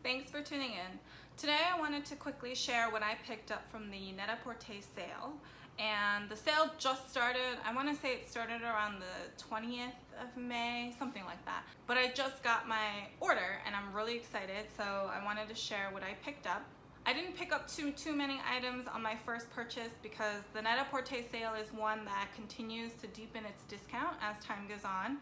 Thanks for tuning in. Today I wanted to quickly share what I picked up from the Net-a-Porter sale. And the sale just started, I want to say it started around the 20th of May, something like that. But I just got my order and I'm really excited, so I wanted to share what I picked up. I didn't pick up too many items on my first purchase because the Net-a-Porter sale is one that continues to deepen its discount as time goes on.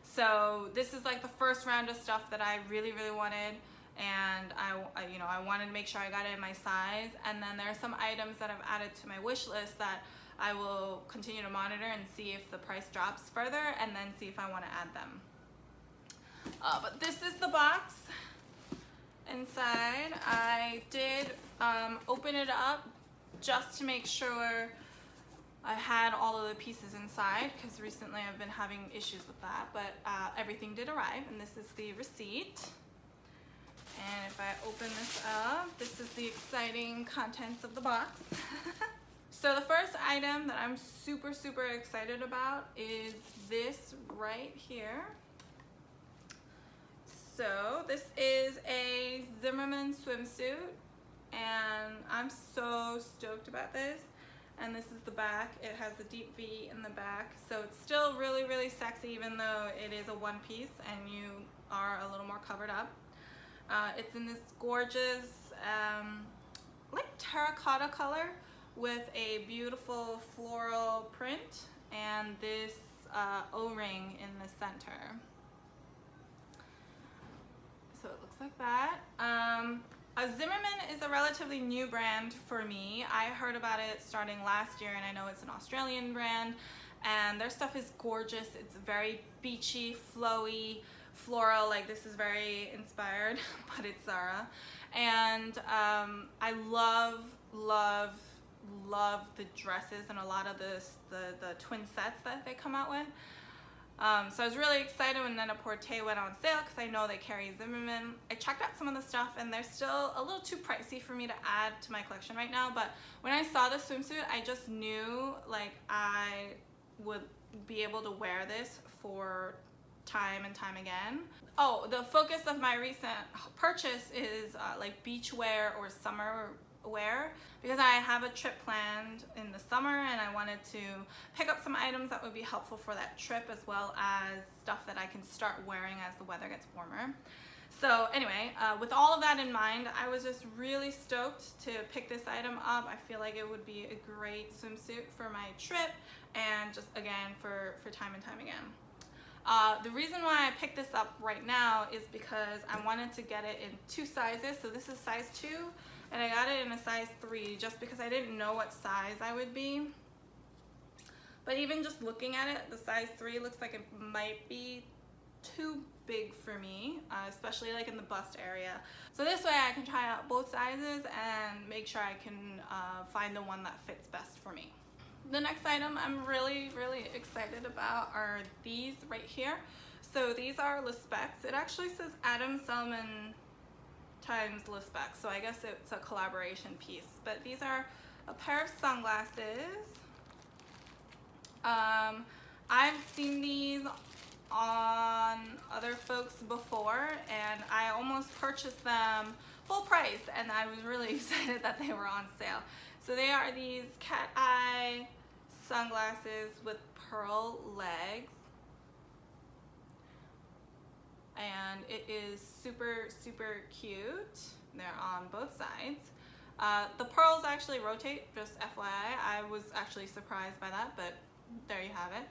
So this is like the first round of stuff that I really wanted, and I wanted to make sure I got it in my size. And then there are some items that I've added to my wish list that I will continue to monitor and see if the price drops further, and then see if I want to add them. But this is the box. Inside, I did open it up just to make sure I had all of the pieces inside, because recently I've been having issues with that, but everything did arrive, and this is the receipt. And if I open this up, this is the exciting contents of the box. So the first item that I'm super excited about is this right here. So this is a Zimmermann swimsuit, and I'm so stoked about this. And this is the back. It has a deep V in the back, so it's still really sexy, even though it is a one piece and you are a little more covered up. It's in this gorgeous like terracotta color with a beautiful floral print and this O-ring in the center. So it looks like that. Zimmermann is a relatively new brand for me. I heard about it starting last year, and I know it's an Australian brand, and their stuff is gorgeous. It's very beachy, flowy, floral. Like, this is very inspired, but it's Zara. And I love the dresses and a lot of the twin sets that they come out with. So I was really excited when Net-a-Porter went on sale, because I know they carry Zimmermann. I checked out some of the stuff and they're still a little too pricey for me to add to my collection right now, but when I saw the swimsuit, I just knew like I would be able to wear this for time and time again. Oh, the focus of my recent purchase is like beach wear or summer wear, because I have a trip planned in the summer and I wanted to pick up some items that would be helpful for that trip, as well as stuff that I can start wearing as the weather gets warmer. So anyway, with all of that in mind, I was just really stoked to pick this item up. I feel like it would be a great swimsuit for my trip, and just again for time and time again. The reason why I picked this up right now is because I wanted to get it in 2 sizes. So this is size 2, and I got it in a size 3 just because I didn't know what size I would be. But even just looking at it, the size 3 looks like it might be too big for me, especially like in the bust area. So this way I can try out both sizes and make sure I can find the one that fits best for me. The next item I'm really excited about are these right here. So these are Le Specs. It actually says Adam Selman times Le Specs, so I guess it's a collaboration piece. But these are a pair of sunglasses. I've seen these on other folks before, and I almost purchased them full price, and I was really excited that they were on sale. So they are these cat eye sunglasses with pearl legs, and it is super cute. They're on both sides. The pearls actually rotate, just FYI. I was actually surprised by that, but there you have it.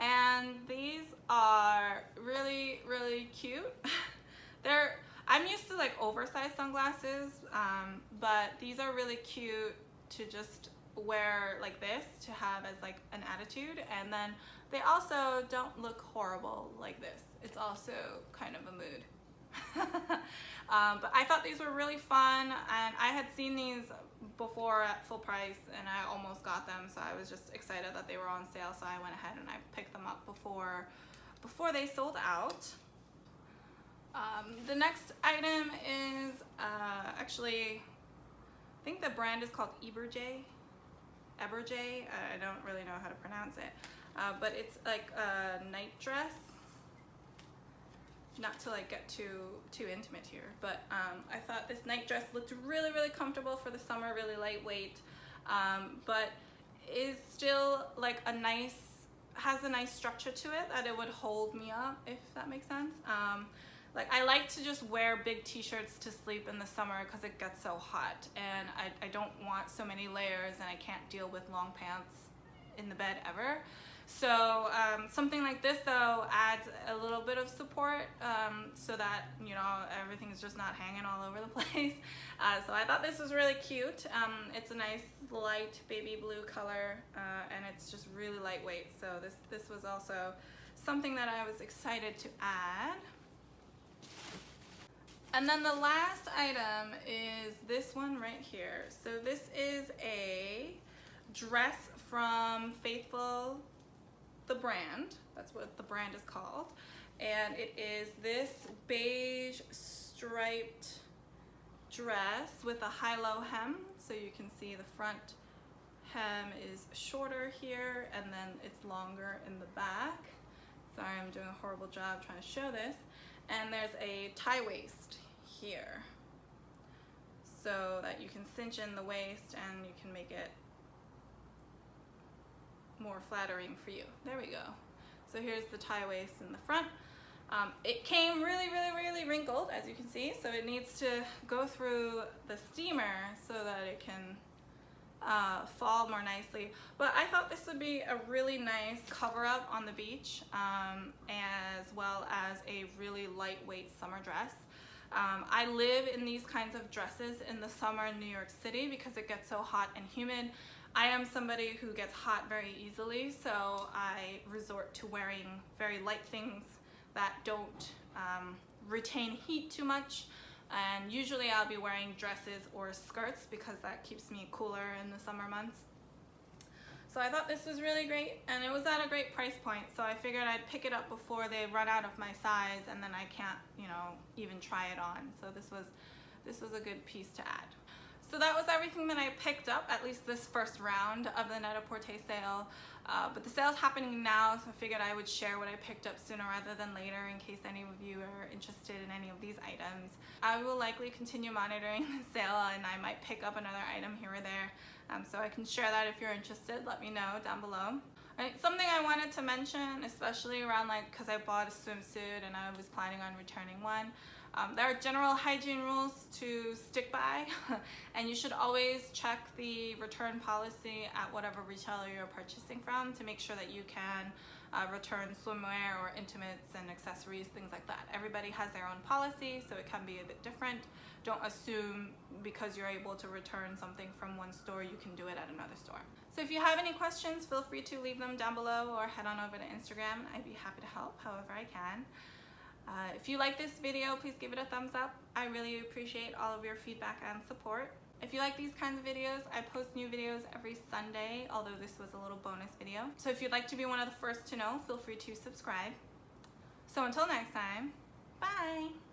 And these are really cute. I'm used to like oversized sunglasses, but these are really cute to just wear like this, to have as like an attitude, and then they also don't look horrible like this. It's also kind of a mood. But I thought these were really fun, and I had seen these before at full price and I almost got them, so I was just excited that they were on sale, so I went ahead and I picked them up before they sold out. The next item is actually, I think the brand is called EBERJEY. I don't really know how to pronounce it, but it's like a night dress. not to like get too intimate here, but I thought this night dress looked really, really comfortable for the summer, really lightweight, but is still like has a nice structure to it that it would hold me up, if that makes sense. Like I like to just wear big t-shirts to sleep in the summer because it gets so hot, and I don't want so many layers, and I can't deal with long pants in the bed ever. So something like this though adds a little bit of support, so that, you know, everything's just not hanging all over the place. So I thought this was really cute. It's a nice light baby blue color, and it's just really lightweight. So this was also something that I was excited to add. And then the last item is this one right here. So this is a dress from FAITHFUL, the brand. That's what the brand is called. And it is this beige striped dress with a high-low hem. So you can see the front hem is shorter here, and then it's longer in the back. Sorry, I'm doing a horrible job trying to show this. And there's a tie waist here, so that you can cinch in the waist and you can make it more flattering for you. There we go. So here's the tie waist in the front. It came really, really, really wrinkled, as you can see, so it needs to go through the steamer so that it can fall more nicely. But I thought this would be a really nice cover-up on the beach, as well as a really lightweight summer dress. I live in these kinds of dresses in the summer in New York City because it gets so hot and humid. I am somebody who gets hot very easily, so I resort to wearing very light things that don't retain heat too much. And usually I'll be wearing dresses or skirts because that keeps me cooler in the summer months. So I thought this was really great, and it was at a great price point, so I figured I'd pick it up before they run out of my size and then I can't, you know, even try it on. So this was a good piece to add. So that was everything that I picked up, at least this first round of the Net-a-Porter sale. But the sale's happening now, so I figured I would share what I picked up sooner rather than later in case any of you are interested in any of these items. I will likely continue monitoring the sale, and I might pick up another item here or there. So I can share that if you're interested. Let me know down below. Right, something I wanted to mention, especially around because I bought a swimsuit and I was planning on returning one. There are general hygiene rules to stick by, and you should always check the return policy at whatever retailer you're purchasing from to make sure that you can return swimwear or intimates and accessories, things like that. Everybody has their own policy, so it can be a bit different. Don't assume because you're able to return something from one store, you can do it at another store. So if you have any questions, feel free to leave them down below or head on over to Instagram. I'd be happy to help however I can. If you like this video, please give it a thumbs up. I really appreciate all of your feedback and support. If you like these kinds of videos, I post new videos every Sunday, although this was a little bonus video. So if you'd like to be one of the first to know, feel free to subscribe. So until next time, bye!